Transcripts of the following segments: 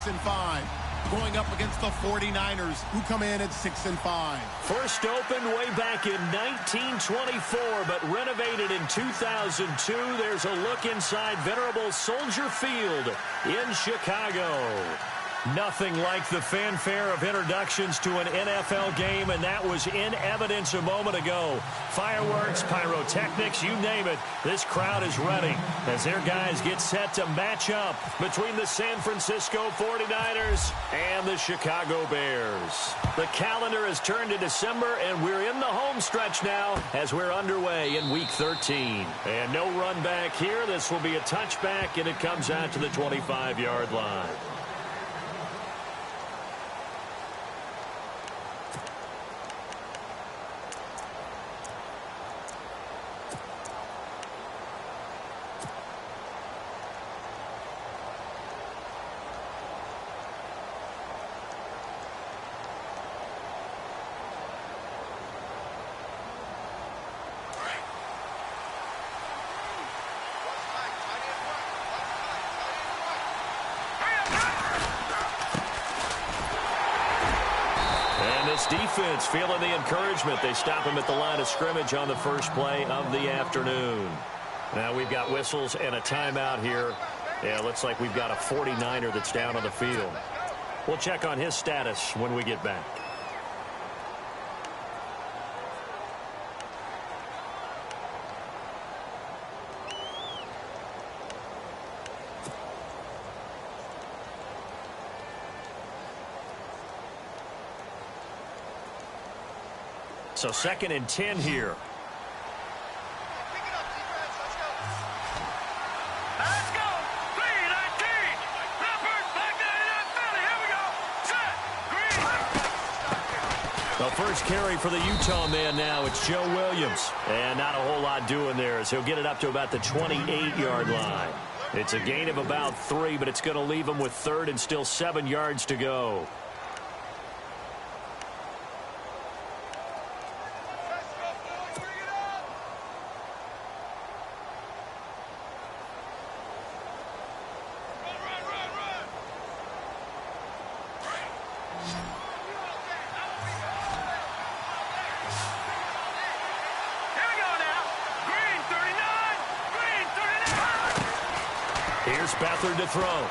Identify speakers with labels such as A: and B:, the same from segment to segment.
A: 6-5. Going up against the 49ers, who come in at 6-5.
B: First opened way back in 1924, but renovated in 2002. There's a look inside venerable Soldier Field in Chicago. Nothing like the fanfare of introductions to an NFL game, and that was in evidence a moment ago. Fireworks, pyrotechnics, you name it. This crowd is ready as their guys get set to match up between the San Francisco 49ers and the Chicago Bears. The calendar has turned to December, and we're in the home stretch now as we're underway in Week 13. And no run back here. This will be a touchback, and it comes out to the 25-yard line. Defense feeling the encouragement. They stop him at the line of scrimmage on the first play of the afternoon. Now we've got whistles and a timeout here. Yeah, looks like we've got a 49er that's down on the field. We'll check on his status when we get back. So 2nd and 10 here.
C: Let's go. 3-19. Leopard, back there, Philly. Here we go. Set. Green.
B: The first carry for the Utah man now. It's Joe Williams. And not a whole lot doing there as he'll get it up to about the 28-yard line. It's a gain of about 3, but it's going to leave him with 3rd and still 7 yards to go. Here's Beathard to throw.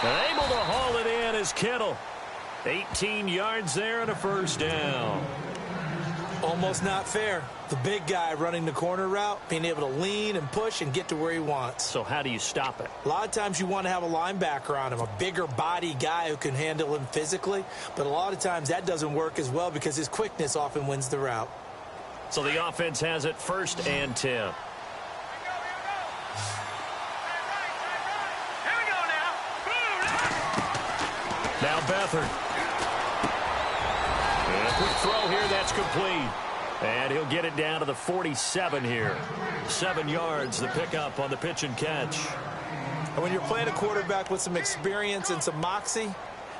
B: And able to haul it in is Kittle. 18 yards there and a first down.
D: Almost not fair. The big guy running the corner route, being able to lean and push and get to where he wants.
B: So how do you stop it?
D: A lot of times you want to have a linebacker on him, a bigger body guy who can handle him physically. But a lot of times that doesn't work as well because his quickness often wins the route.
B: So the offense has it 1st and 10. Now Beathard. And a quick throw here, that's complete. And he'll get it down to the 47 here. 7 yards, the pickup on the pitch and catch.
D: And when you're playing a quarterback with some experience and some moxie,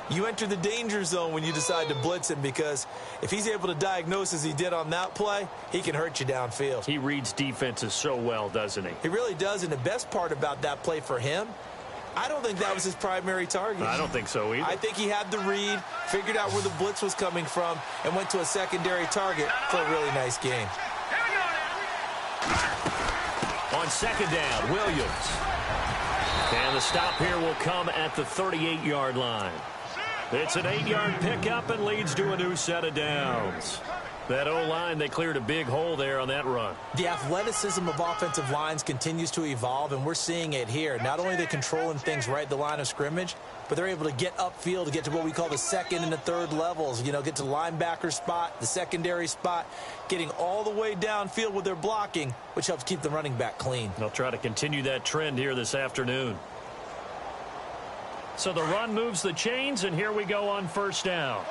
D: you enter the danger zone when you decide to blitz him, because if he's able to diagnose as he did on that play, he can hurt you downfield.
B: He reads defenses so well, doesn't he?
D: He really does, and the best part about that play for him, I don't think that was his primary target.
B: I don't think so either.
D: I think he had the read, figured out where the blitz was coming from, and went to a secondary target for a really nice game.
B: On 2nd down, Williams. And the stop here will come at the 38-yard line. It's an 8-yard pickup and leads to a new set of downs. That O-line, they cleared a big hole there on that run.
D: The athleticism of offensive lines continues to evolve, and we're seeing it here. Not only are they controlling things right at the line of scrimmage, but they're able to get upfield to get to what we call the 2nd and the 3rd levels. You know, get to the linebacker spot, the secondary spot, getting all the way downfield with their blocking, which helps keep the running back clean.
B: They'll try to continue that trend here this afternoon. So the run moves the chains, and here we go on 1st down.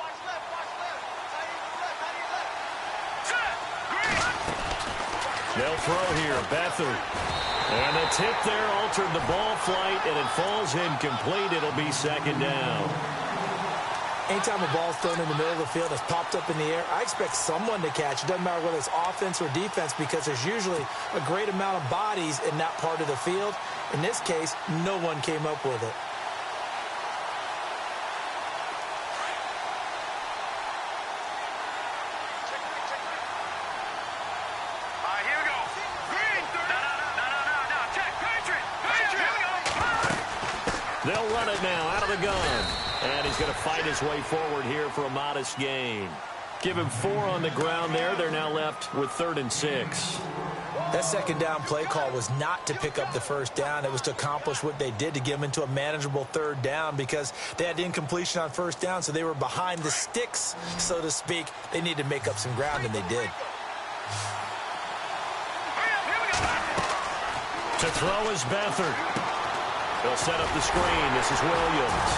B: They'll throw here, Beathard. And the tip there altered the ball flight, and it falls incomplete. It'll be 2nd down.
D: Anytime a ball's thrown in the middle of the field, it's popped up in the air, I expect someone to catch. It doesn't matter whether it's offense or defense, because there's usually a great amount of bodies in that part of the field. In this case, no one came up with it.
B: They'll run it now out of the gun. And he's going to fight his way forward here for a modest gain. Give him 4 on the ground there. They're now left with 3rd and 6.
D: That second down play call was not to pick up the first down. It was to accomplish what they did, to get them into a manageable 3rd down, because they had incompletion on first down, so they were behind the sticks, so to speak. They needed to make up some ground, and they did.
B: To throw is Beathard. He'll set up the screen. This is Williams.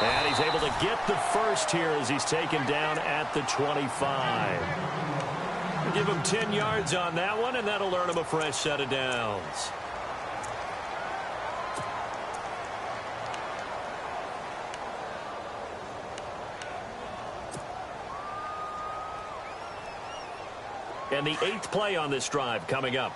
B: And he's able to get the first here as he's taken down at the 25. Give him 10 yards on that one, and that'll earn him a fresh set of downs. And the 8th play on this drive coming up.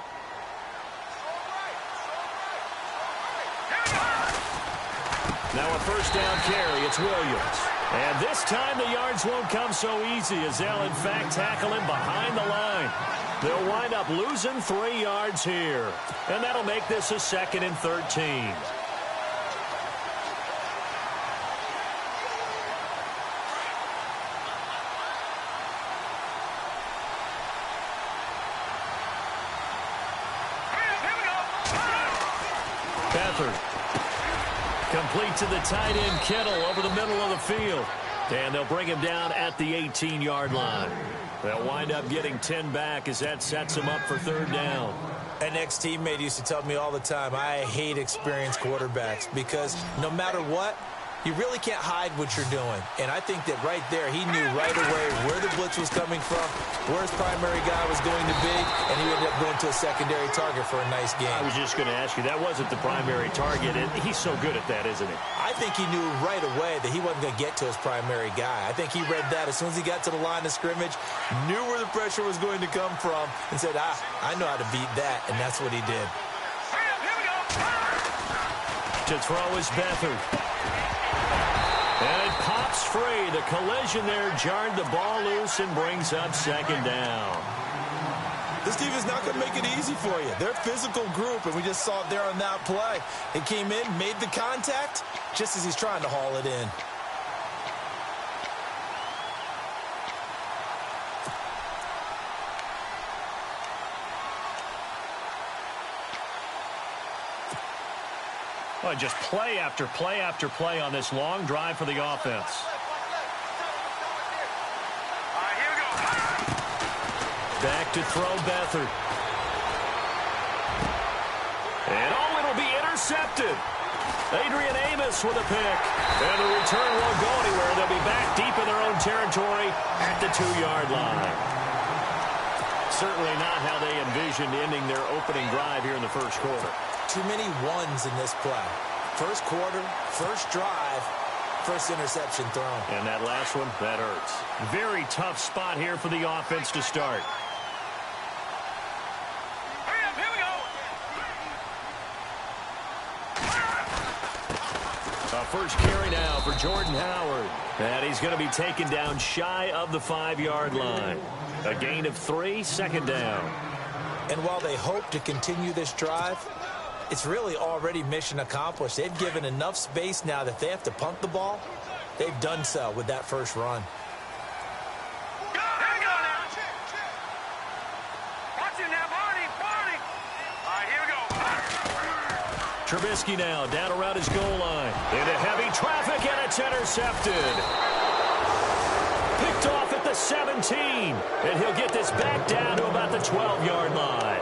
B: Now a first down carry. It's Williams. And this time the yards won't come so easy, as they'll in fact tackle him behind the line. They'll wind up losing 3 yards here. And that'll make this a 2nd and 13. Beathard. Complete to the tight end, Kittle, over the middle of the field. And they'll bring him down at the 18-yard line. They'll wind up getting 10 back as that sets him up for 3rd down.
D: An ex-teammate used to tell me all the time, I hate experienced quarterbacks, because no matter what, you really can't hide what you're doing. And I think that right there, he knew right away where the blitz was coming from, where his primary guy was going to be, and he ended up going to a secondary target for a nice game.
B: I was just going to ask you, that wasn't the primary target, and he's so good at that, isn't he?
D: I think he knew right away that he wasn't going to get to his primary guy. I think he read that as soon as he got to the line of scrimmage, knew where the pressure was going to come from, and said, I know how to beat that, and that's what he did.
B: To throw is Beathard. And it pops free. The collision there jarred the ball loose and brings up 2nd down.
D: This team is not going to make it easy for you. They're a physical group, and we just saw it there on that play. It came in, made the contact, just as he's trying to haul it in.
B: Well, just play after play after play on this long drive for the offense.
C: Here we go.
B: Back to throw Beathard. And it'll be intercepted. Adrian Amos with a pick. And the return won't go anywhere. They'll be back deep in their own territory at the 2-yard line. Certainly not how they envisioned ending their opening drive here in the first quarter.
D: Too many ones in this play. First quarter, first drive, first interception thrown.
B: And that last one, that hurts. Very tough spot here for the offense to start.
C: Here we go.
B: First carry now for Jordan Howard. And he's going to be taken down shy of the 5-yard line. A gain of 3, 2nd down.
D: And while they hope to continue this drive, it's really already mission accomplished. They've given enough space now that they have to punt the ball. They've done so with that first run.
C: Watch it now, Barney. Here we go.
B: Trubisky now down around his goal line. Into heavy traffic, and it's intercepted. Picked off at the 17. And he'll get this back down to about the 12-yard line.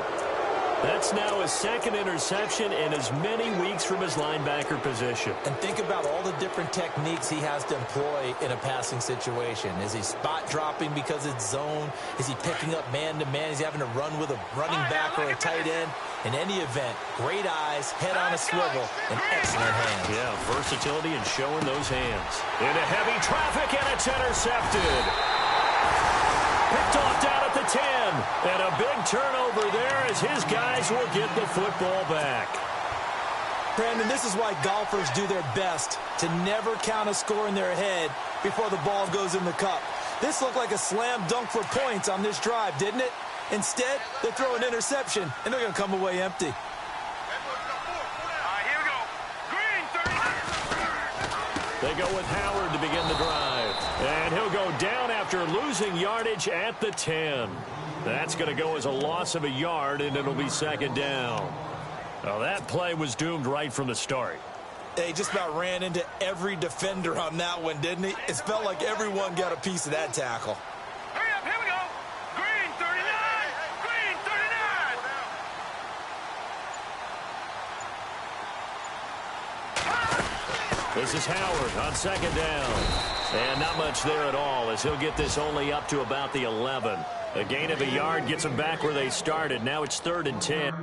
B: That's now his 2nd interception in as many weeks from his linebacker position.
D: And think about all the different techniques he has to employ in a passing situation. Is he spot dropping because it's zone? Is he picking up man-to-man? Is he having to run with a running back or a tight end? In any event, great eyes, head on a swivel, and excellent hands.
B: Yeah, versatility and showing those hands. Into heavy traffic, and it's intercepted. Picked off down at the 10. And a big turnover there as his guys will get the football back.
D: Brandon, this is why golfers do their best to never count a score in their head before the ball goes in the cup. This looked like a slam dunk for points on this drive, didn't it? Instead, they throw an interception, and they're going to come away empty.
C: Here we go.
B: They go with Howard to begin the drive. And he'll go down after losing yardage at the 10. That's going to go as a loss of a yard, and it'll be second down. Well, that play was doomed right from the start.
D: They just about ran into every defender on that one, didn't he? It felt like everyone got a piece of that tackle.
C: Hurry up, here we go. Green 39, green 39.
B: This is Howard on second down. And not much there at all, as he'll get this only up to about the 11. A gain of a yard gets them back where they started. Now it's 3rd and 10.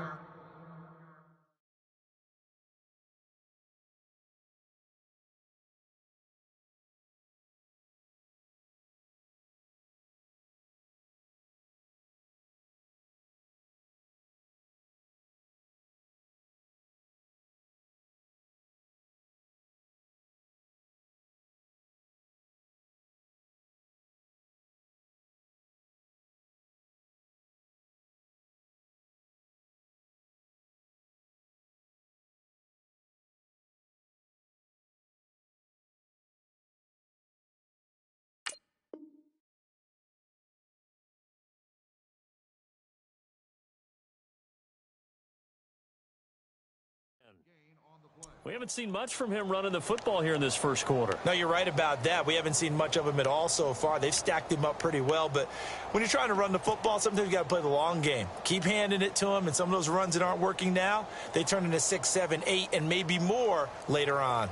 B: We haven't seen much from him running the football here in this first quarter.
D: No, you're right about that. We haven't seen much of him at all so far. They've stacked him up pretty well, but when you're trying to run the football, sometimes you got to play the long game. Keep handing it to him, and some of those runs that aren't working now, they turn into 6, 7, 8, and maybe more later on.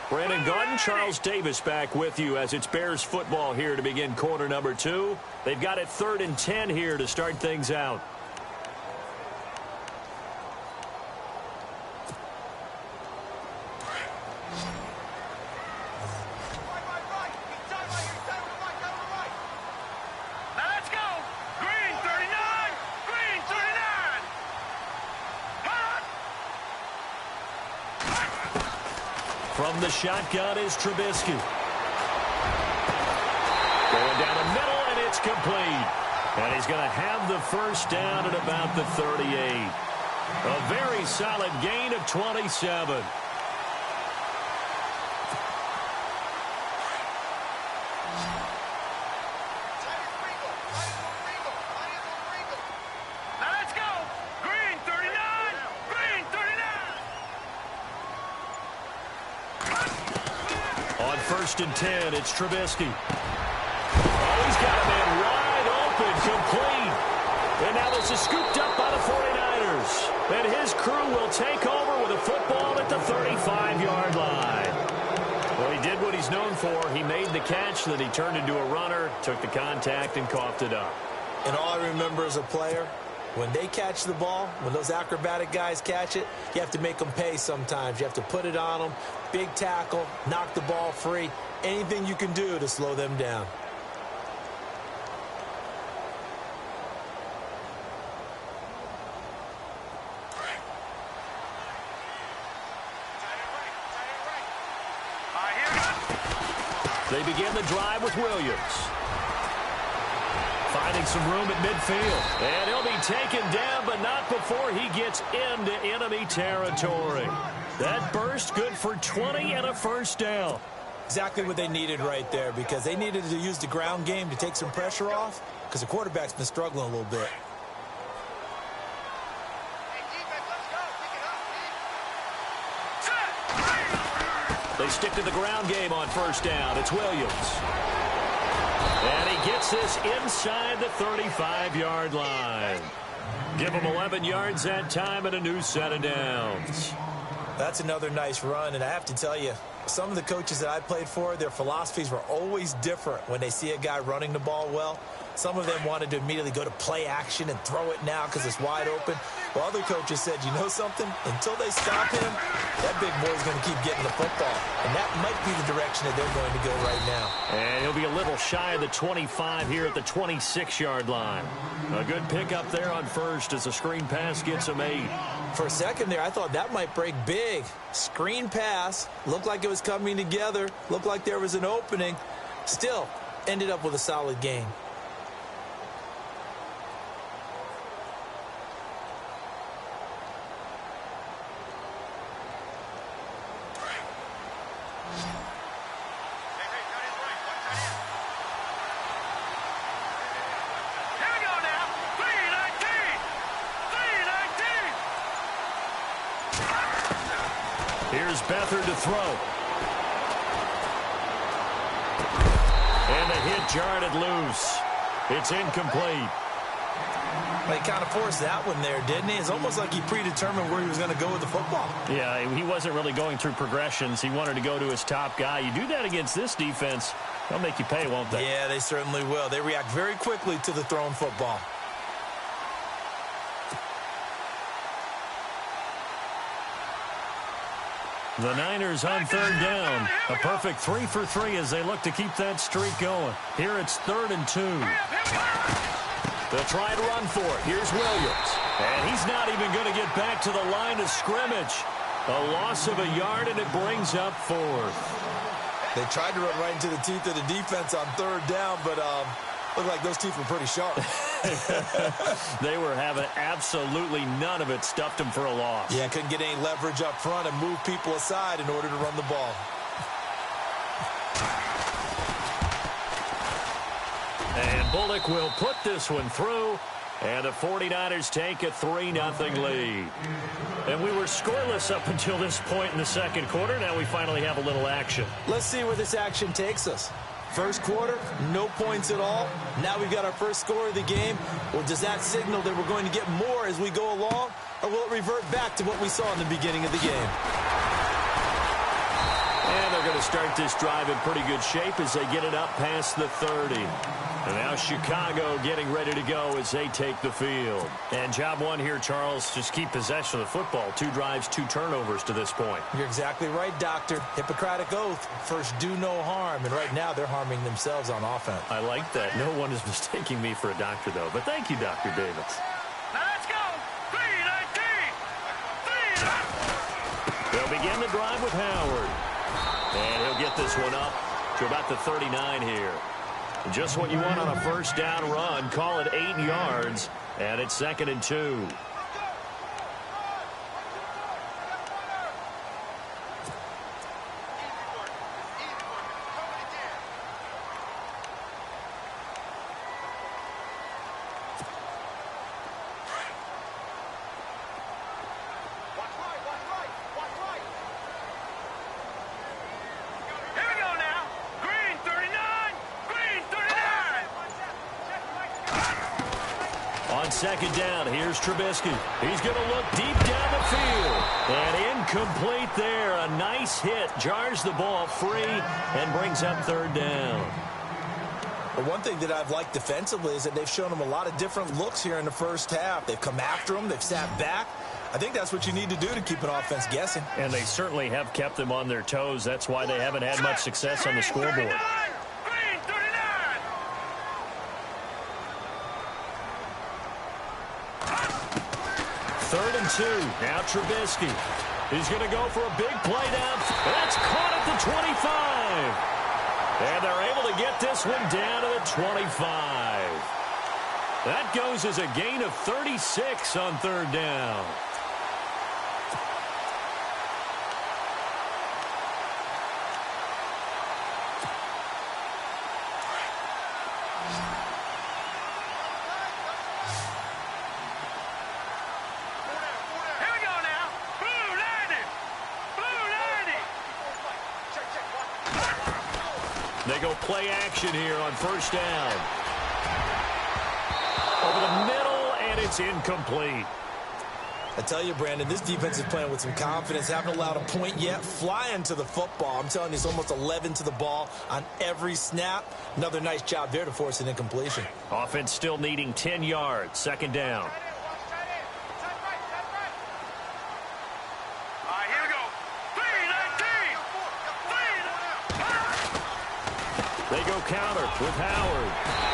B: Brandon Gaudin, Charles Davis back with you as it's Bears football here to begin quarter number 2. They've got it 3rd and 10 here to start things out.
C: Now let's go. Green 39, green 39.
B: From the shotgun is Trubisky. Going down the middle, and it's complete. And he's going to have the first down at about the 38. A very solid gain of 27.
C: Now let's go. Green 39, green 39.
B: On 1st and 10, it's Trubisky. Oh, he's got a man wide open, complete. And now this is scooped up by the 49ers. And his crew will take over with a football at the 35-yard line. Well, he did what he's known for. He made the catch, then he turned into a runner, took the contact, and coughed it up.
D: And all I remember as a player, when they catch the ball, when those acrobatic guys catch it, you have to make them pay sometimes. You have to put it on them, big tackle, knock the ball free, anything you can do to slow them down.
B: They begin the drive with Williams. Finding some room at midfield. And he'll be taken down, but not before he gets into enemy territory. That burst good for 20 and a first down.
D: Exactly what they needed right there, because they needed to use the ground game to take some pressure off, because the quarterback's been struggling a little bit.
B: They stick to the ground game on first down. It's Williams. And he gets this inside the 35-yard line. Give him 11 yards that time and a new set of downs.
D: That's another nice run, and I have to tell you, some of the coaches that I played for, their philosophies were always different when they see a guy running the ball well. Some of them wanted to immediately go to play action and throw it now because it's wide open. While other coaches said, you know something? Until they stop him, that big boy's going to keep getting the football. And that might be the direction that they're going to go right now.
B: And he'll be a little shy of the 25 here at the 26-yard line. A good pickup there on first as the screen pass gets him 8.
D: For a second there, I thought that might break big. Screen pass, looked like it was coming together, looked like there was an opening. Still, ended up with a solid gain.
B: Here's Beathard to throw. And the hit jarred it loose. It's incomplete.
D: He kind of forced that one there, didn't he? It's almost like he predetermined where he was going to go with the football.
B: Yeah, he wasn't really going through progressions. He wanted to go to his top guy. You do that against this defense, they'll make you pay, won't they?
D: Yeah, they certainly will. They react very quickly to the thrown football.
B: The Niners on third down. A perfect 3 for 3 as they look to keep that streak going. Here it's 3rd and 2. They'll try to run for it. Here's Williams. And he's not even going to get back to the line of scrimmage. A loss of a yard, and it brings up 4th.
D: They tried to run right into the teeth of the defense on 3rd down, but looked like those teeth were pretty sharp.
B: They were having absolutely none of it. Stuffed them for a loss.
D: Yeah, couldn't get any leverage up front and move people aside in order to run the ball.
B: And Bullock will put this one through, and the 49ers take a 3-0 lead. And we were scoreless up until this point in the second quarter. Now we finally have a little action.
D: Let's see where this action takes us. First quarter, no points at all. Now we've got our first score of the game. Well, does that signal that we're going to get more as we go along, or will it revert back to what we saw in the beginning of the game?
B: And they're going to start this drive in pretty good shape as they get it up past the 30. And now Chicago getting ready to go as they take the field. And job one here, Charles, just keep possession of the football. 2 drives, 2 turnovers to this point.
D: You're exactly right, Doctor. Hippocratic oath. First, do no harm. And right now, they're harming themselves on offense.
B: I like that. No one is mistaking me for a doctor, though. But thank you, Dr. Davis.
C: Now let's go. 3-19.
B: They'll begin the drive with Howard. And he'll get this one up to about the 39 here. Just what you want on a first down run. Call it 8 yards, and it's 2nd and 2. Second down, here's Trubisky. He's going to look deep down the field. And incomplete there. A nice hit. Jars the ball free and brings up 3rd down.
D: Well, one thing that I've liked defensively is that they've shown them a lot of different looks here in the first half. They've come after them. They've sat back. I think that's what you need to do to keep an offense guessing.
B: And they certainly have kept them on their toes. That's why they haven't had much success on the scoreboard. 3rd and 2. Now Trubisky. He's going to go for a big play down. That's caught at the 25. And they're able to get this one down to the 25. That goes as a gain of 36 on 3rd down. They go play action here on first down. Over the middle, and it's incomplete.
D: I tell you, Brandon, this defense is playing with some confidence. Haven't allowed a point yet. Flying to the football. I'm telling you, it's almost 11 to the ball on every snap. Another nice job there to force an incompletion.
B: Offense still needing 10 yards. 2nd down. They go counter with Howard.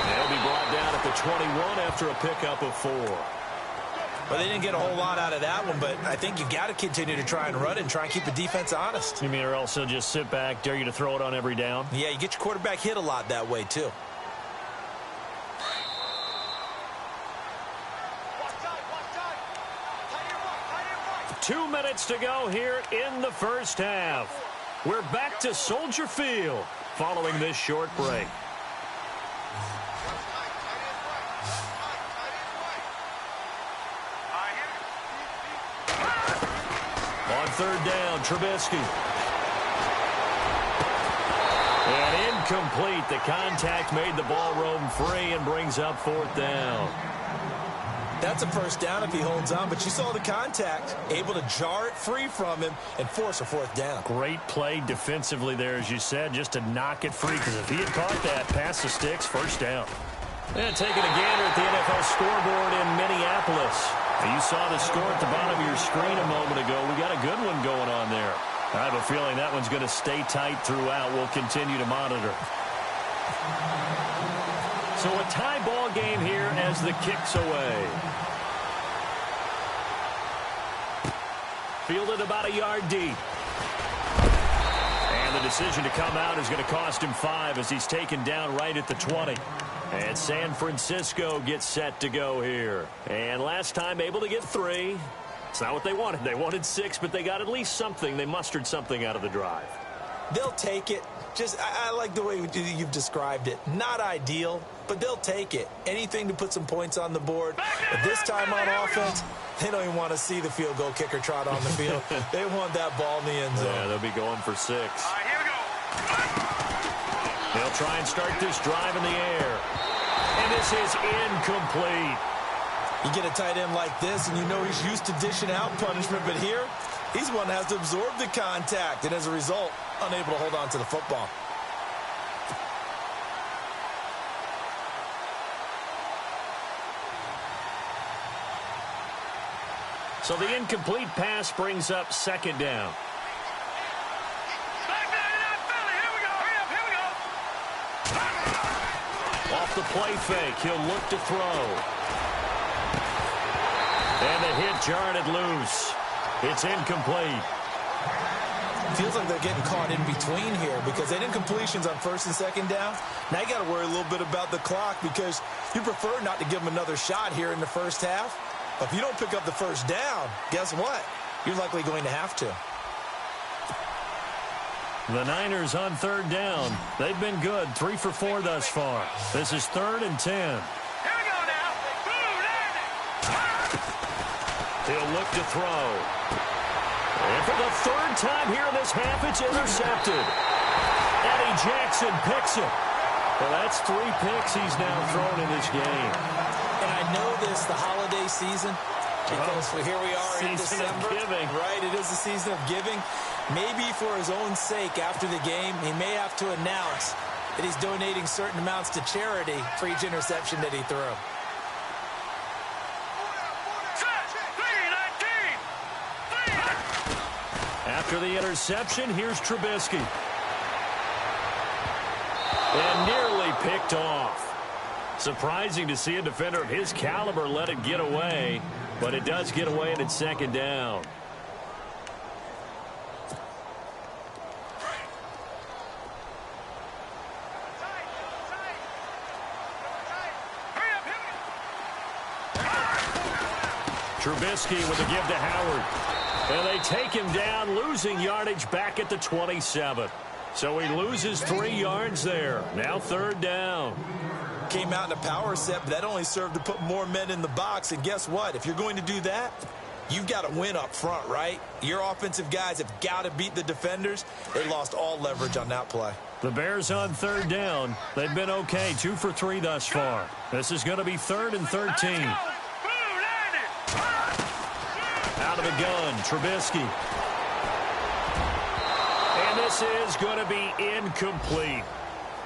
B: They'll be brought down at the 21 after a pickup of 4.
D: Well, they didn't get a whole lot out of that one, but I think you've got to continue to try and run it and try and keep the defense honest.
B: You mean or else they'll just sit back, dare you to throw it on every down?
D: Yeah, you get your quarterback hit a lot that way, too.
B: Two minutes to go here in the first half. We're back to Soldier Field following this short break. On third down. Trubisky. And incomplete. The contact made the ball roam free and brings up fourth down.
D: That's a first down if he holds on, but you saw the contact, able to jar it free from him and force a fourth down.
B: Great play defensively there, as you said, just to knock it free, because if he had caught that, past the sticks, first down. And taking a gander at the NFL scoreboard in Minneapolis. You saw the score at the bottom of your screen a moment ago. We got a good one going on there. I have a feeling that one's going to stay tight throughout. We'll continue to monitor. So a tie ball game here as the kick's away. Fielded about a yard deep. And the decision to come out is going to cost him 5 as he's taken down right at the 20. And San Francisco gets set to go here. And last time able to get 3. It's not what they wanted. They wanted 6, but they got at least something. They mustered something out of the drive.
D: They'll take it. I like the way you've described it. Not ideal, but they'll take it. Anything to put some points on the board. But this time on offense, they don't even want to see the field goal kicker trot on the field. They want that ball in the end zone.
B: Yeah, they'll be going for 6.
C: All right, here we go.
B: They'll try and start this drive in the air. And this is incomplete.
D: You get a tight end like this, and you know he's used to dishing out punishment, but here, he's one that has to absorb the contact, and as a result, unable to hold on to the football.
B: So the incomplete pass brings up second down.
C: Back there in that Philly. Here we go. Hurry up. Here we go.
B: Off the play fake, he'll look to throw. And the hit jarred it loose. It's incomplete.
D: Feels like they're getting caught in between here because they did completions on first and second down. Now you got to worry a little bit about the clock because you prefer not to give them another shot here in the first half. But if you don't pick up the first down, guess what? You're likely going to have to.
B: The Niners on third down. They've been good, 3 for 4 thus far. This is 3rd and 10.
C: Here we go now. Boom,
B: He'll look to throw. And for the 3rd time here in this half, it's intercepted. Eddie Jackson picks it. Well, that's 3 picks he's now thrown in this game.
D: And I know this, the holiday season, because here we are in December.
B: Giving.
D: Right, it is the season of giving. Maybe for his own sake after the game, he may have to announce that he's donating certain amounts to charity for each interception that he threw.
B: After the interception, here's Trubisky. And nearly picked off. Surprising to see a defender of his caliber let it get away, but it does get away and it's second down. Trubisky with a give to Howard. And they take him down, losing yardage back at the 27. So he loses 3 yards there. Now 3rd down.
D: Came out in a power set, but that only served to put more men in the box. And guess what? If you're going to do that, you've got to win up front, right? Your offensive guys have got to beat the defenders. They lost all leverage on that play.
B: The Bears on 3rd down. They've been okay, 2 for 3 thus far. This is going to be 3rd and 13. Out of the gun, Trubisky. And this is going to be incomplete.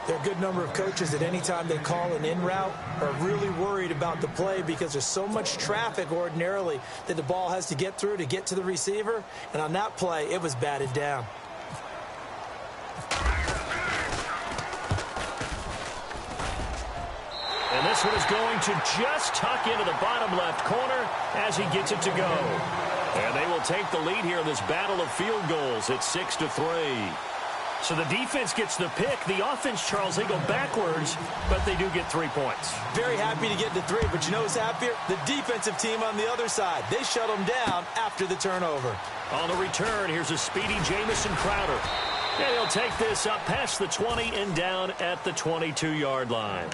D: There are a good number of coaches that any time they call an in route are really worried about the play because there's so much traffic ordinarily that the ball has to get through to get to the receiver. And on that play, it was batted down.
B: And this one is going to just tuck into the bottom left corner as he gets it to go. And they will take the lead here in this battle of field goals at 6-3. So the defense gets the pick. The offense, Charles, they go backwards, but they do get 3 points.
D: Very happy to get to 3, but you know who's happier? The defensive team on the other side. They shut them down after the turnover.
B: On the return, here's a speedy Jamison Crowder. And he'll take this up past the 20 and down at the 22-yard line.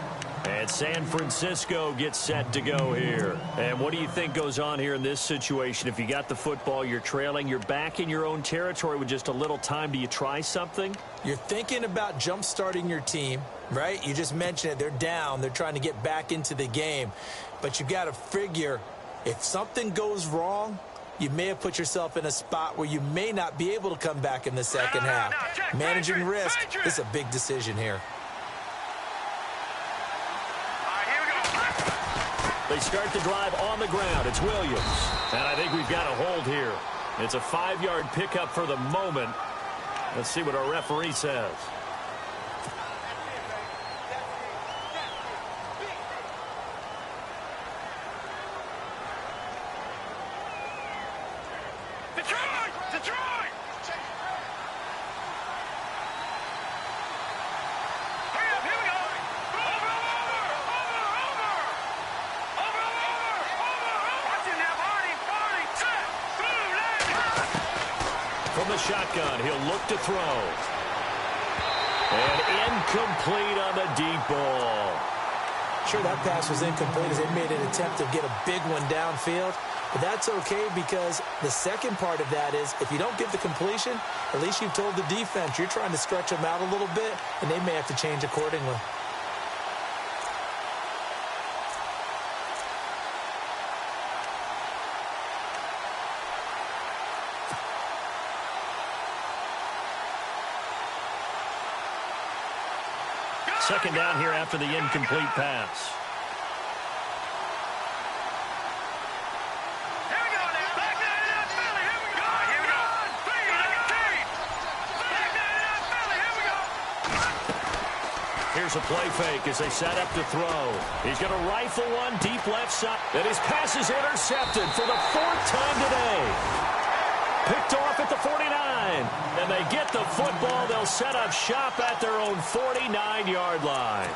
B: And San Francisco gets set to go here. And what do you think goes on here in this situation? If you got the football, you're trailing, you're back in your own territory with just a little time. Do you try something?
D: You're thinking about jump-starting your team, right? You just mentioned it. They're down. They're trying to get back into the game. But you got to figure if something goes wrong, you may have put yourself in a spot where you may not be able to come back in the second half. Managing risk is a big decision here.
B: They start the drive on the ground. It's Williams. And I think we've got a hold here. It's a 5-yard pickup for the moment. Let's see what our referee says. From the shotgun, he'll look to throw. And incomplete on the deep ball.
D: Sure, that pass was incomplete as they made an attempt to get a big one downfield. But that's okay because the second part of that is if you don't get the completion, at least you've told the defense you're trying to stretch them out a little bit, and they may have to change accordingly.
B: Second down here after the incomplete pass.
C: Here we go now. Back down in that Philly. Here we go. Here we go. Back down in that Philly. Here we go.
B: Here's a play fake as they set up to throw. He's going to rifle one deep left side. And his pass is intercepted for the 4th time today. Picked off at the 49. And they get the football. They'll set up shop at their own 49-yard line.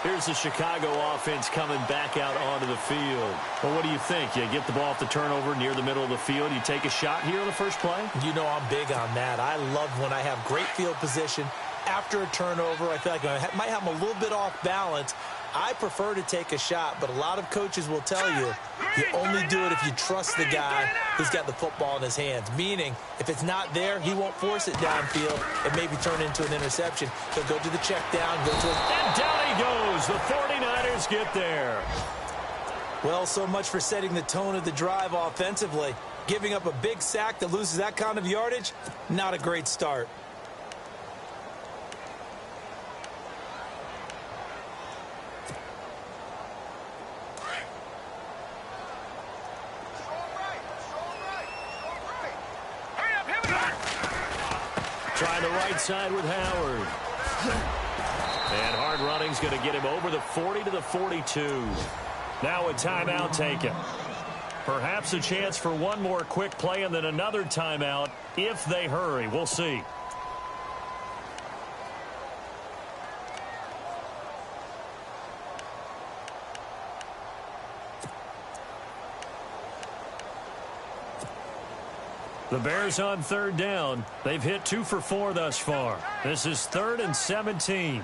B: Here's the Chicago offense coming back out onto the field. Well, what do you think? You get the ball off the turnover near the middle of the field. You take a shot here on the first play?
D: You know I'm big on that. I love when I have great field position after a turnover. I feel like I might have them a little bit off balance. I prefer to take a shot, but a lot of coaches will tell you you only do it if you trust the guy who's got the football in his hands. Meaning, if it's not there, he won't force it downfield and maybe turn into an interception. He'll go to the check down, go to
B: And down he goes. The 49ers get there.
D: Well, so much for setting the tone of the drive offensively. Giving up a big sack that loses that kind of yardage, not a great start.
B: Trying the right side with Howard. And hard running's going to get him over the 40 to the 42. Now a timeout taken. Perhaps a chance for one more quick play and then another timeout if they hurry. We'll see. The Bears on 3rd down. They've hit 2 for 4 thus far. This is 3rd and 17.
C: Here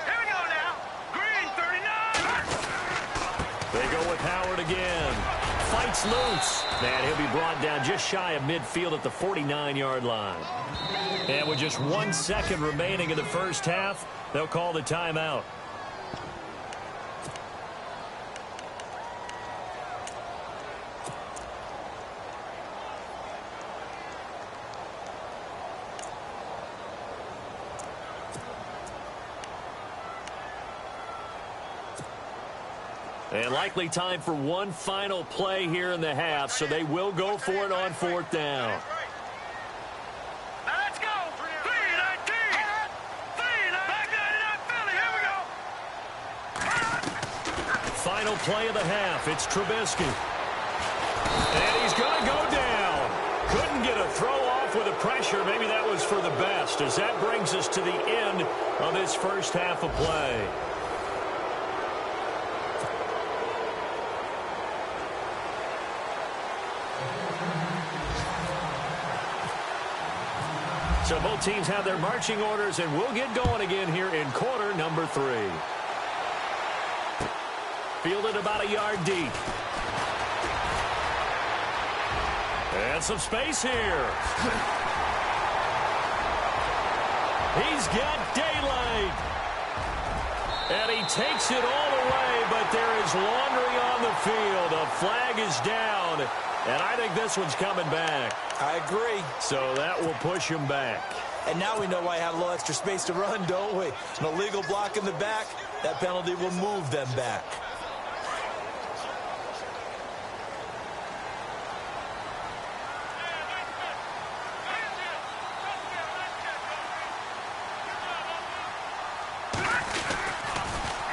C: we go now. Green 39.
B: They go with Howard again. Fights loose. And he'll be brought down just shy of midfield at the 49-yard line. And with just 1 second remaining in the first half, they'll call the timeout. And likely time for one final play here in the half, so they will go for it on 4th down.
C: Now let's go. 3-19. 3-19. Back down in that Philly. Here we go.
B: Final play of the half. It's Trubisky. And he's going to go down. Couldn't get a throw off with the pressure. Maybe that was for the best, as that brings us to the end of this first half of play. So both teams have their marching orders, and we'll get going again here in quarter number 3. Fielded about a yard deep. And some space here. He's got daylight. And he takes it all the way, but there is laundry on the field. A flag is down, and I think this one's coming back.
D: I agree.
B: So that will push him back.
D: And now we know why I had a little extra space to run, don't we? An illegal block in the back, that penalty will move them back.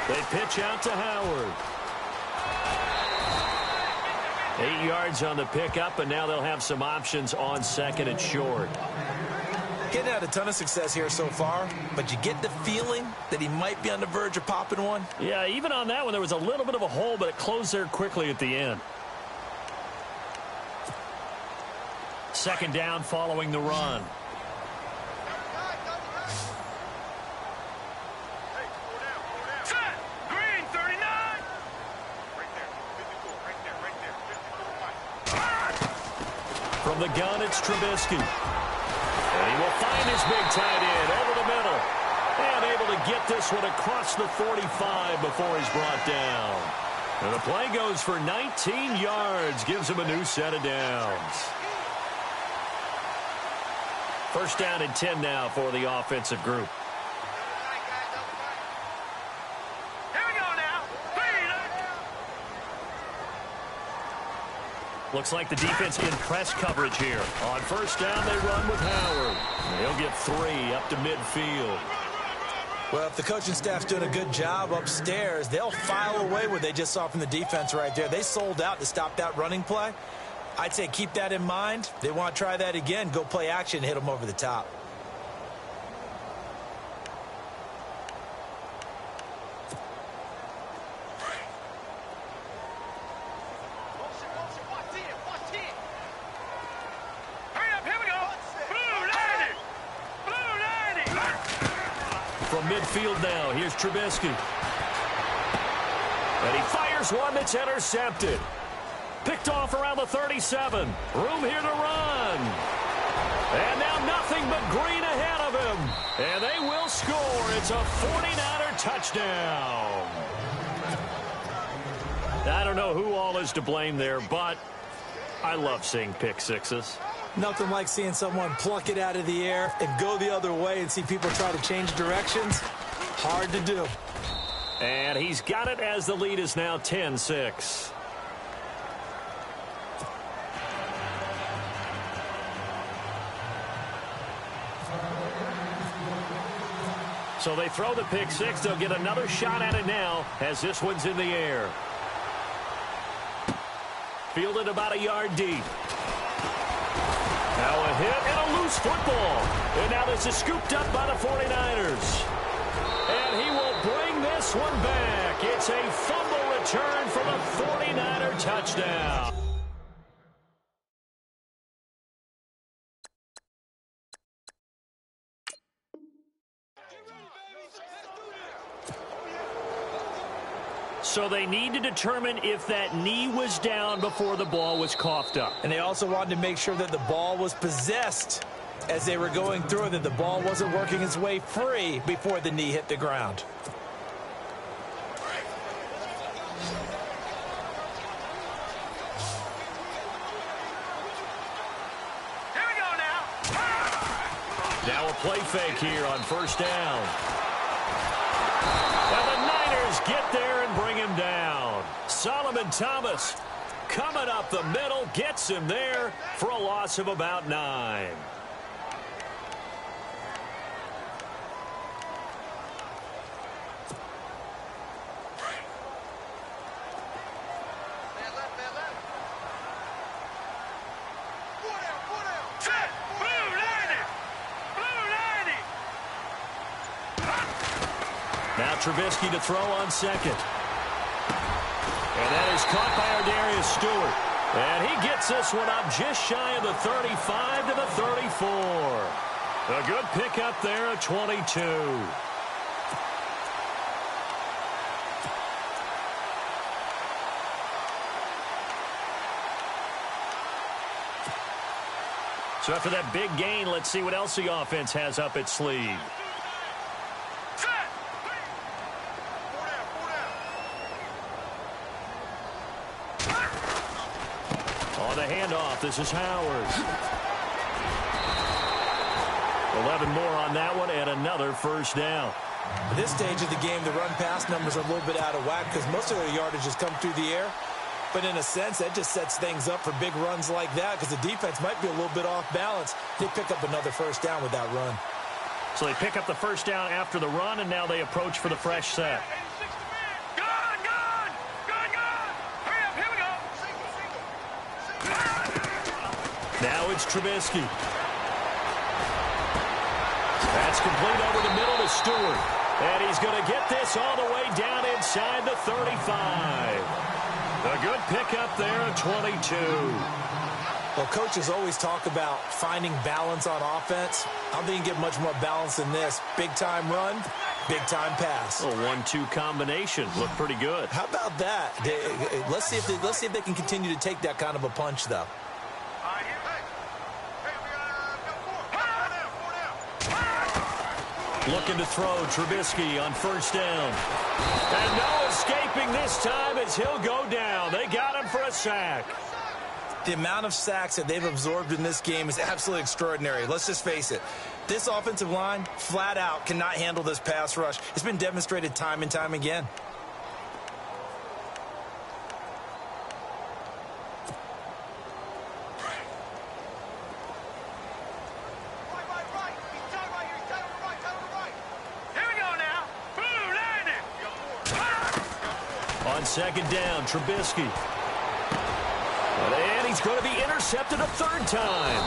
B: They pitch out to Howard. 8 yards on the pickup, and now they'll have some options on second and short.
D: Getting had a ton of success here so far, but you get the feeling that he might be on the verge of popping one.
B: Yeah, even on that one, there was a little bit of a hole, but it closed there quickly at the end. Second down following the run. From the gun, it's Trubisky. And he will find his big tight end over the middle. And able to get this one across the 45 before he's brought down. And the play goes for 19 yards. Gives him a new set of downs. First down and 10 now for the offensive group. Looks like the defense in press coverage here. On first down, they run with Howard. They'll get 3 up to midfield.
D: Well, if the coaching staff's doing a good job upstairs, they'll file away what they just saw from the defense right there. They sold out to stop that running play. I'd say keep that in mind. They want to try that again. Go play action, hit them over the top.
B: Midfield now. Here's Trubisky. And he fires one that's intercepted. Picked off around the 37. Room here to run. And now nothing but green ahead of him. And they will score. It's a 49er touchdown. I don't know who all is to blame there, but I love seeing pick sixes.
D: Nothing like seeing someone pluck it out of the air and go the other way and see people try to change directions. Hard to do.
B: And he's got it as the lead is now 10-6. So they throw the pick six. They'll get another shot at it now as this one's in the air. Fielded about a yard deep. Now a hit and a loose football. And now this is scooped up by the 49ers. And he will bring this one back. It's a fumble return for the 49er touchdown. So they need to determine if that knee was down before the ball was coughed up.
D: And they also wanted to make sure that the ball was possessed as they were going through, that the ball wasn't working its way free before the knee hit the ground.
C: Here we go now.
B: Now a play fake here on first down. And the Niners get there and bring him down. Solomon Thomas coming up the middle, gets him there for a loss of about 9. Now Trubisky to throw on second. And that is caught by Ardarius Stewart. And he gets this one up just shy of the 35 to the 34. A good pickup there at 22. So after that big gain, let's see what else the offense has up its sleeve. On the handoff, this is Howard. 11 more on that one and another first down.
D: At this stage of the game, the run-pass numbers are a little bit out of whack because most of their yardage has come through the air. But in a sense, that just sets things up for big runs like that because the defense might be a little bit off balance. They pick up another first down with that run.
B: So they pick up the first down after the run, and now they approach for the fresh set.
C: Good! Hurry up, here we go!
B: Now it's Trubisky. That's complete over the middle to Stewart. And he's going to get this all the way down inside the 35. A good pickup there at 22.
D: Well, coaches always talk about finding balance on offense. I don't think you can get much more balance than this. Big-time run, big-time pass.
B: A 1-2 combination. Looked pretty good.
D: How about that? Let's see if they can continue to take that kind of a punch, though.
B: Looking to throw Trubisky on first down. And no escaping this time as he'll go down. They got him for a sack.
D: The amount of sacks that they've absorbed in this game is absolutely extraordinary. Let's just face it. This offensive line, flat out, cannot handle this pass rush. It's been demonstrated time and time again.
B: On second down, Trubisky. And he's going to be intercepted a third time.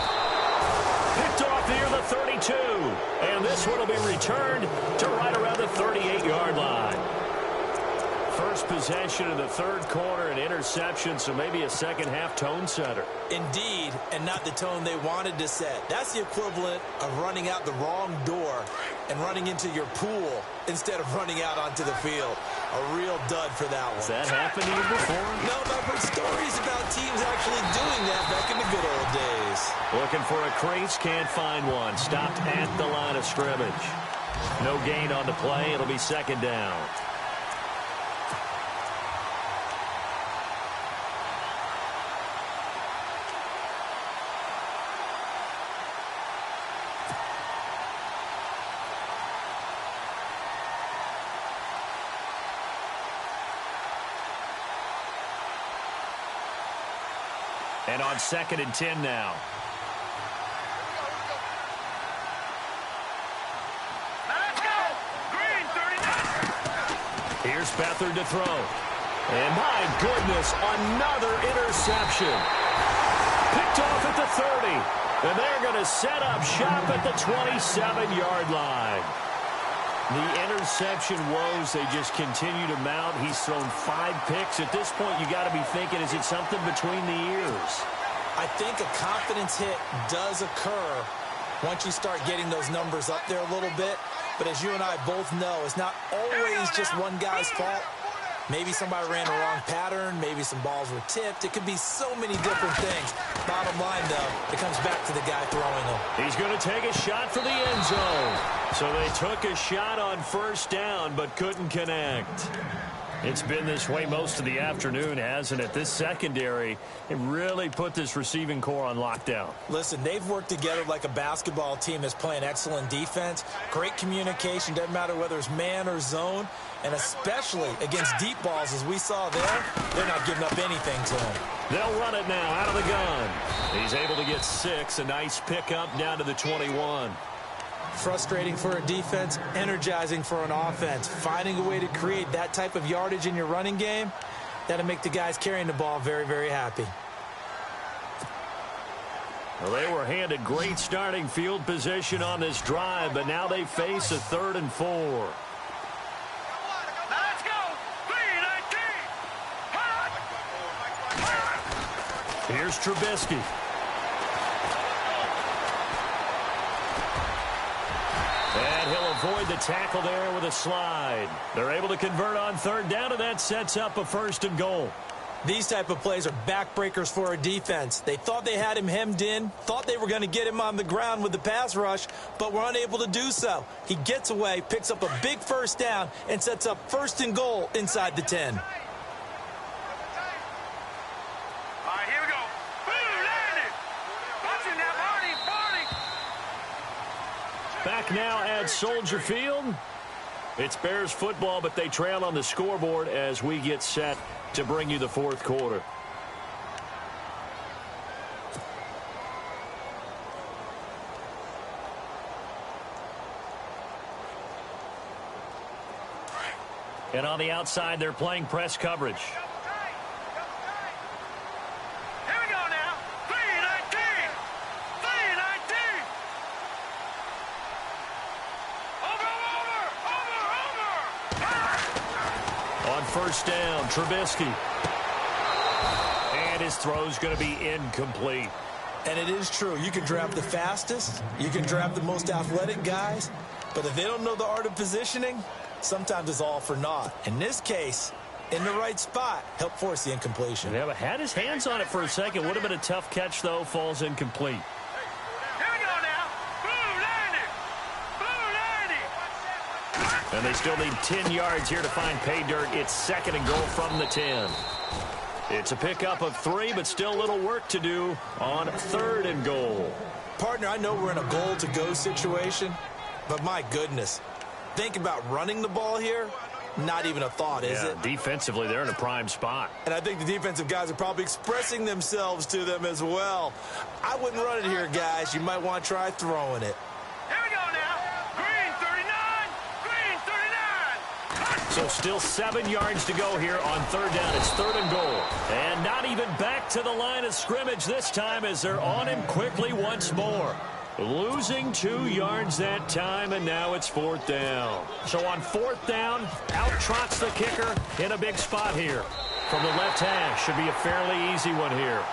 B: Picked off near the 32. And this one will be returned to right around the 38-yard line. First possession in the third quarter, an interception, so maybe a second-half tone setter.
D: Indeed, and not the tone they wanted to set. That's the equivalent of running out the wrong door and running into your pool instead of running out onto the field. A real dud for that one.
B: Has that happened to you before?
D: No, but I've heard stories about teams actually doing that back in the good old days.
B: Looking for a crease, can't find one. Stopped at the line of scrimmage. No gain on the play. It'll be second down. And on 2nd and 10 now.
C: Let's go! Green, 39!
B: Here's Beathard to throw. And my goodness, another interception. Picked off at the 30. And they're going to set up shop at the 27-yard line. The interception woes, they just continue to mount. He's thrown 5 picks. At this point, you got to be thinking, is it something between the ears?
D: I think a confidence hit does occur once you start getting those numbers up there a little bit. But as you and I both know, it's not always just one guy's fault. Maybe somebody ran the wrong pattern. Maybe some balls were tipped. It could be so many different things. Bottom line, though, it comes back to the guy throwing them.
B: He's going to take a shot for the end zone. So they took a shot on first down, but couldn't connect. It's been this way most of the afternoon, hasn't it? This secondary, it really put this receiving core on lockdown.
D: Listen, they've worked together like a basketball team that's playing excellent defense. Great communication, doesn't matter whether it's man or zone. And especially against deep balls, as we saw there, they're not giving up anything to him.
B: They'll run it now out of the gun. He's able to get 6, a nice pickup down to the 21.
D: Frustrating for a defense, energizing for an offense. Finding a way to create that type of yardage in your running game, that'll make the guys carrying the ball very, very happy.
B: Well, they were handed great starting field position on this drive, but now they face a 3rd and 4.
C: Let's go! 3-19!
B: Here's Trubisky. avoid the tackle there with a slide. They're able to convert on third down, and that sets up a 1st and goal.
D: These type of plays are backbreakers for a defense. They thought they had him hemmed in, thought they were going to get him on the ground with the pass rush, but were unable to do so. He gets away, picks up a big 1st down, and sets up 1st and goal inside the 10.
C: All right, here we go. Boom, landed. Watch it now, Barney.
B: Back now at Soldier Field. It's Bears football, but they trail on the scoreboard as we get set to bring you the 4th quarter. And on the outside, they're playing press coverage.
C: Here we go now. 3-19. 3-19. Over.
B: On 1st down, Trubisky. And his throw's going to be incomplete.
D: And it is true. You can draft the fastest. You can draft the most athletic guys. But if they don't know the art of positioning, sometimes it's all for naught. In this case, in the right spot, help force the incompletion.
B: Yeah, but had his hands on it for a second. Would have been a tough catch, though. Falls incomplete.
C: Here we go now. Blue landed. Blue landed.
B: And they still need 10 yards here to find pay dirt. It's 2nd and goal from the 10. It's a pickup of 3, but still a little work to do on 3rd and goal.
D: Partner, I know we're in a goal-to-go situation, but my goodness, think about running the ball here. Not even a thought, is it?
B: Defensively, they're in a prime spot.
D: And I think the defensive guys are probably expressing themselves to them as well. I wouldn't run it here, guys. You might want to try throwing it.
C: Here we go now. Green 39. Green 39.
B: So still 7 yards to go here on 3rd down. It's 3rd and goal. And not even back to the line of scrimmage this time as they're on him quickly once more. Losing 2 yards that time, and now it's 4th down. So on 4th down, out trots the kicker in a big spot here. From the left hash, should be a fairly easy one here.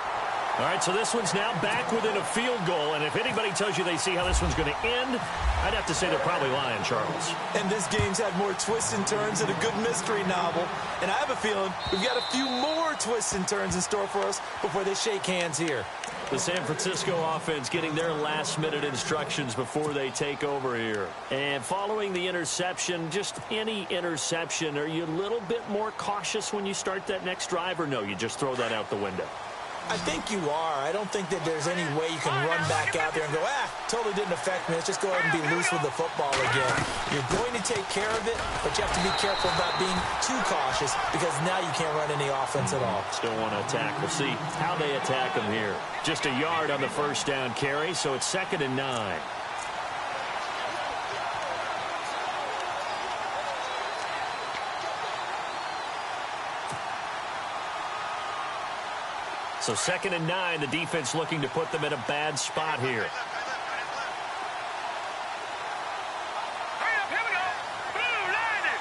B: All right, so this one's now back within a field goal, and if anybody tells you they see how this one's going to end, I'd have to say they're probably lying, Charles.
D: And this game's had more twists and turns than a good mystery novel. And I have a feeling we've got a few more twists and turns in store for us before they shake hands here.
B: The San Francisco offense getting their last-minute instructions before they take over here. And following the interception, just any interception, are you a little bit more cautious when you start that next drive, or no, you just throw that out the window?
D: I think you are. I don't think that there's any way you can run back out there and go, totally didn't affect me. Let's just go ahead and be loose with the football again. You're going to take care of it, but you have to be careful about being too cautious because now you can't run any offense at all.
B: Still want to attack. We'll see how they attack them here. Just a yard on the 1st down carry, so it's 2nd and 9. So 2nd and 9, the defense looking to put them in a bad spot here.
C: Hurry up, here we go. Blue landed.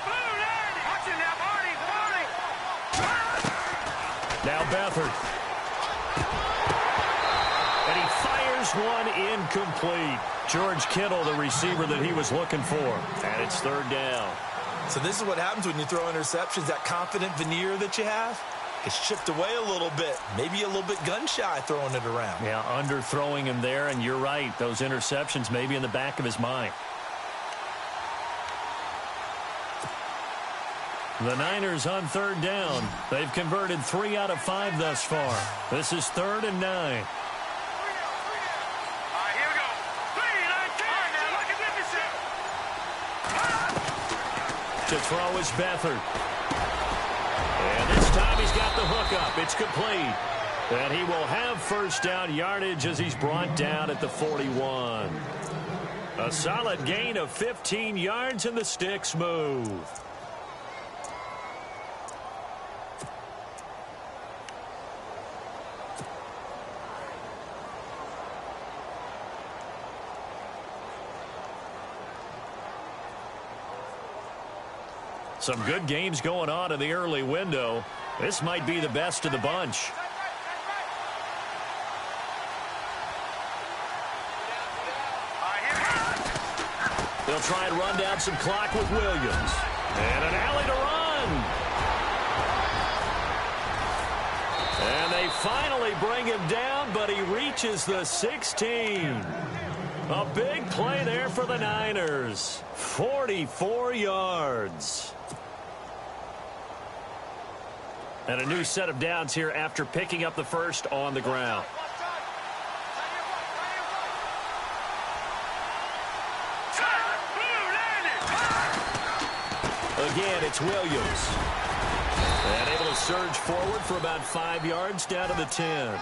C: Blue landed. Watch it now, Barney.
B: Now Beathard. And he fires one incomplete. George Kittle, the receiver that he was looking for. And it's 3rd down.
D: So this is what happens when you throw interceptions, that confident veneer that you have. It's chipped away a little bit, maybe a little bit gun-shy throwing it around.
B: Yeah, underthrowing him there, and you're right. Those interceptions may be in the back of his mind. The Niners on 3rd down. They've converted 3 out of 5 thus far. This is 3rd and 9.
C: All right, here we go. 3-19. Now look at this.
B: To throw is Beathard. And this time he's got the hook up. It's complete. And he will have 1st down yardage as he's brought down at the 41. A solid gain of 15 yards, and the sticks move. Some good games going on in the early window. This might be the best of the bunch. They'll try and run down some clock with Williams. And an alley to run. And they finally bring him down, but he reaches the 16. A big play there for the Niners. 44 yards. And a new set of downs here after picking up the first on the ground. Again, it's Williams. And able to surge forward for about 5 yards down to the 10.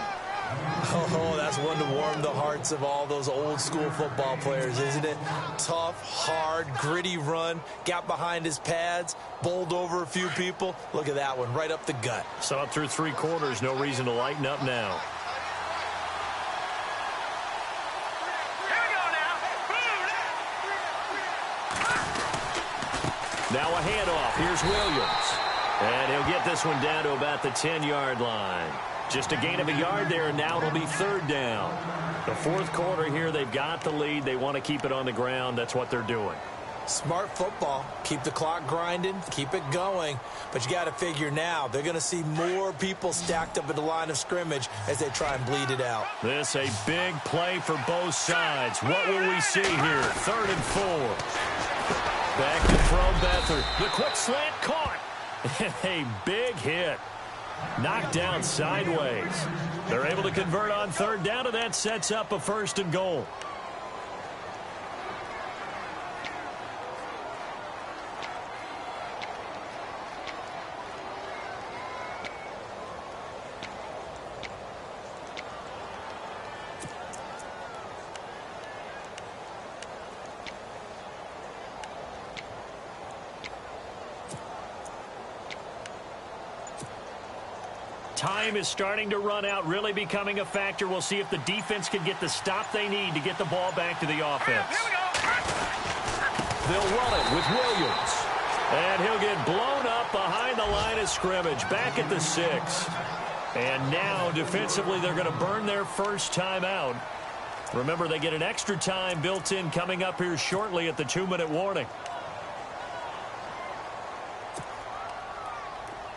D: Oh, that's one to warm the hearts of all those old school football players, isn't it? Tough, hard, gritty run, got behind his pads, bowled over a few people. Look at that one, right up the gut.
B: So up through 3 quarters, no reason to lighten up now. Now a handoff. Here's Williams. And he'll get this one down to about the 10-yard line. Just a gain of a yard there, and now it'll be 3rd down. The 4th quarter here, they've got the lead. They want to keep it on the ground. That's what they're doing.
D: Smart football. Keep the clock grinding. Keep it going. But you got to figure now, they're going to see more people stacked up at the line of scrimmage as they try and bleed it out.
B: This a big play for both sides. What will we see here? 3rd and 4. Back to throw Beathard. The quick slant caught. And a big hit. Knocked down sideways. They're able to convert on 3rd down, and that sets up a 1st and goal. Time is starting to run out, really becoming a factor. We'll see if the defense can get the stop they need to get the ball back to the offense. They'll run it with Williams. And he'll get blown up behind the line of scrimmage, back at the 6. And now, defensively, they're going to burn their first timeout. Remember, they get an extra time built in coming up here shortly at the 2-minute warning.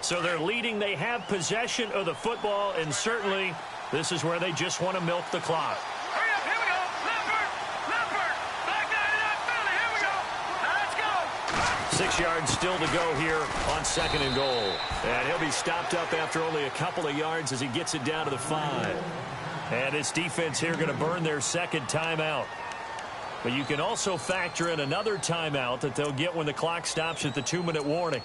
B: So they're leading. They have possession of the football, and certainly this is where they just want to milk the clock.
C: Hurry up, here we go. Leopard, back 99 Philly, here we go. Now let's go.
B: 6 yards still to go here on 2nd and goal. And he'll be stopped up after only a couple of yards as he gets it down to the 5. And this defense here going to burn their 2nd timeout. But you can also factor in another timeout that they'll get when the clock stops at the 2-minute warning.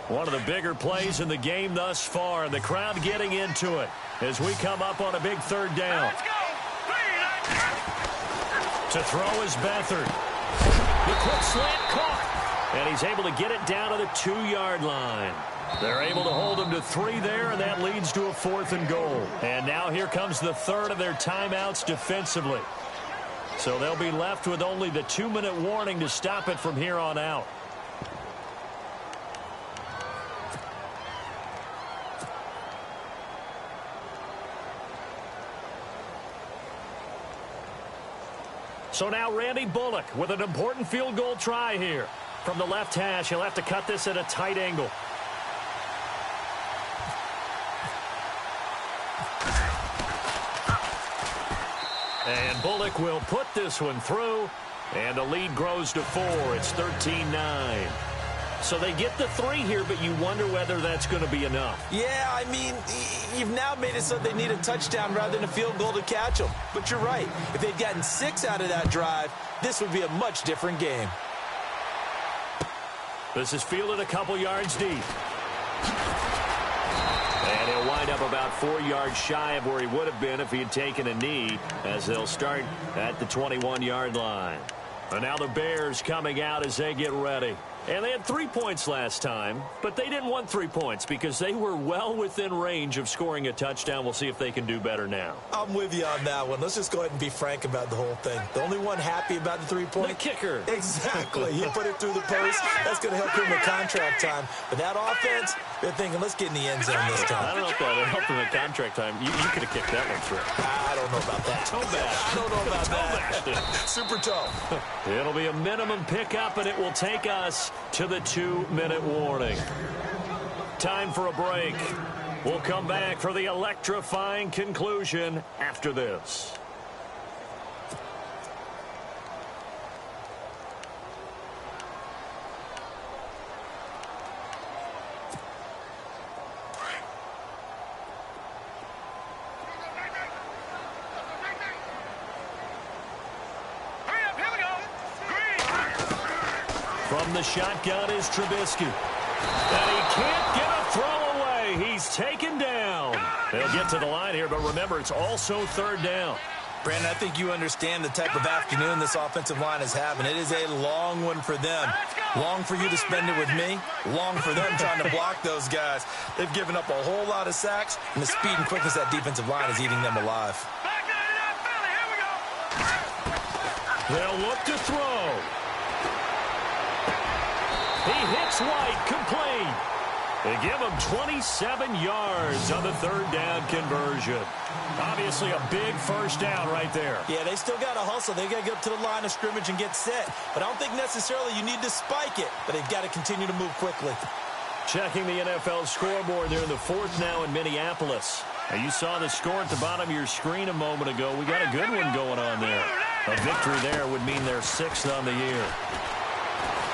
B: One of the bigger plays in the game thus far, and the crowd getting into it as we come up on a big 3rd down.
C: Let's go.
B: To throw is Beathard. The quick slant caught, and he's able to get it down to the 2-yard line. They're able to hold him to 3 there, and that leads to a 4th and goal. And now here comes the 3rd of their timeouts defensively. So they'll be left with only the 2-minute warning to stop it from here on out. So now Randy Bullock with an important field goal try here. From the left hash, he'll have to cut this at a tight angle. And Bullock will put this one through, and the lead grows to 4. It's 13-9. So they get the 3 here, but you wonder whether that's going to be enough.
D: Yeah, I mean, you've now made it so they need a touchdown rather than a field goal to catch them. But you're right. If they'd gotten 6 out of that drive, this would be a much different game.
B: This is fielded a couple yards deep. And he'll wind up about 4 yards shy of where he would have been if he had taken a knee, as they'll start at the 21-yard line. And now the Bears coming out as they get ready. And they had 3 points last time, but they didn't want 3 points because they were well within range of scoring a touchdown. We'll see if they can do better now.
D: I'm with you on that one. Let's just go ahead and be frank about the whole thing. The only one happy about the 3-point?
B: The kicker.
D: Exactly. He put it through the post. That's going to help him with contract time. But that offense, they're thinking, let's get in the end zone this time.
B: I don't know if that would help him in contract time. You could have kicked that one through.
D: I don't know about that.
B: Toe bash.
D: I don't know about that. Super toe.
B: It'll be a minimum pickup, and it will take us to the 2-minute warning. Time for a break. We'll come back for the electrifying conclusion after this. From the shotgun is Trubisky. And he can't get a throw away. He's taken down. They'll get to the line here, but remember, it's also 3rd down.
D: Brandon, I think you understand the type of afternoon this offensive line is having. It is a long one for them. Long for you to spend it with me. Long for them trying to block those guys. They've given up a whole lot of sacks, and the speed and quickness of that defensive line is eating them alive.
B: They'll look to throw. He hits White, complete. They give him 27 yards on the 3rd down conversion. Obviously a big first down right there.
D: Yeah, they still got to hustle. They got to get up to the line of scrimmage and get set. But I don't think necessarily you need to spike it. But they've got to continue to move quickly.
B: Checking the NFL scoreboard. They're in the 4th now in Minneapolis. Now, you saw the score at the bottom of your screen a moment ago. We got a good one going on there. A victory there would mean they're 6th on the year.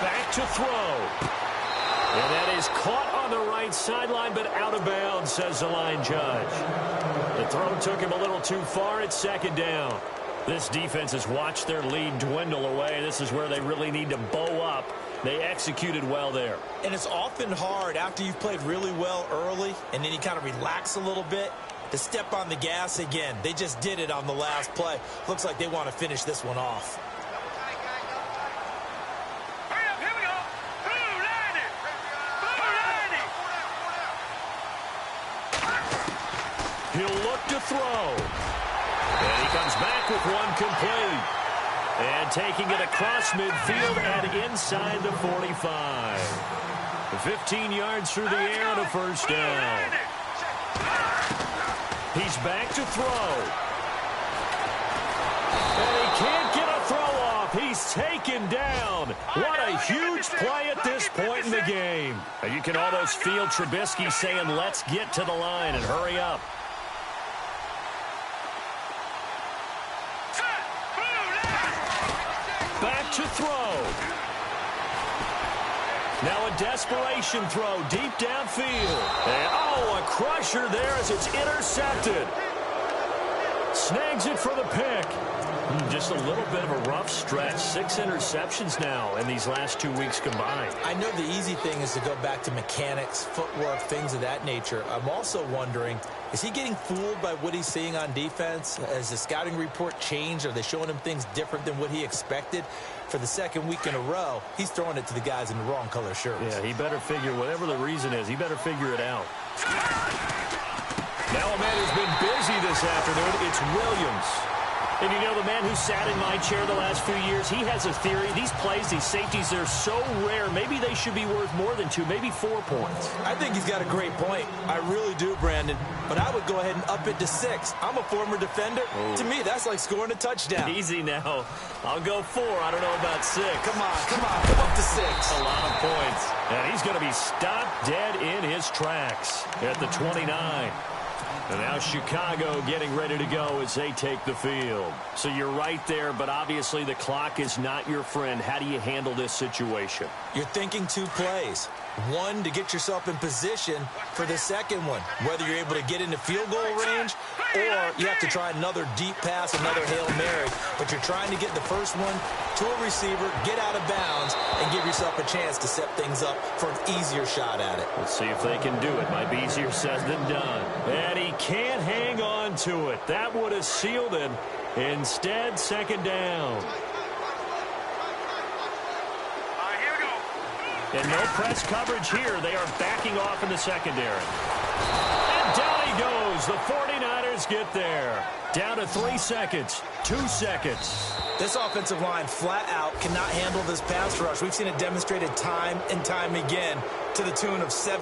B: Back to throw. And that is caught on the right sideline, but out of bounds, says the line judge. The throw took him a little too far. It's 2nd down. This defense has watched their lead dwindle away. This is where they really need to bow up. They executed well there.
D: And it's often hard after you've played really well early and then you kind of relax a little bit to step on the gas again. They just did it on the last play. Looks like they want to finish this one off.
B: He'll look to throw. And he comes back with one complete. And taking it across midfield and inside the 45. 15 yards through the air and a first down. He's back to throw. And he can't get a throw off. He's taken down. What a huge play at this point in the game. And you can almost feel Trubisky saying, let's get to the line and hurry up. Back to throw. Now a desperation throw deep downfield. And, a crusher there as it's intercepted. Snags it for the pick. Just a little bit of a rough stretch. 6 interceptions now in these last 2 weeks combined.
D: I know the easy thing is to go back to mechanics, footwork, things of that nature. I'm also wondering, is he getting fooled by what he's seeing on defense? Has the scouting report changed? Are they showing him things different than what he expected? For the 2nd week in a row, he's throwing it to the guys in the wrong color shirts.
B: Yeah, he better figure, whatever the reason is, he better figure it out. Now a man who's been busy this afternoon, it's Williams. And you know, the man who sat in my chair the last few years, he has a theory. These plays, these safeties, they're so rare. Maybe they should be worth more than 2, maybe 4 points.
D: I think he's got a great point. I really do, Brandon. But I would go ahead and up it to 6. I'm a former defender. Oh. To me, that's like scoring a touchdown.
B: Easy now. I'll go 4. I don't know about 6.
D: Come on. Come up to 6.
B: A lot of points. And he's going to be stopped dead in his tracks at the 29. And now Chicago getting ready to go as they take the field. So you're right there, but obviously the clock is not your friend. How do you handle this situation?
D: You're thinking 2 plays. One, to get yourself in position for the second one, whether you're able to get into field goal range or you have to try another deep pass, another Hail Mary. But you're trying to get the first one to a receiver, get out of bounds, and give yourself a chance to set things up for an easier shot at it.
B: Let's see if they can do it. Might be easier said than done. And he can't hang on to it. That would have sealed it. Instead, 2nd down. And no press coverage here. They are backing off in the secondary. And down he goes. The 49ers get there. Down to 3 seconds. 2 seconds.
D: This offensive line flat out cannot handle this pass rush. We've seen it demonstrated time and time again to the tune of 7.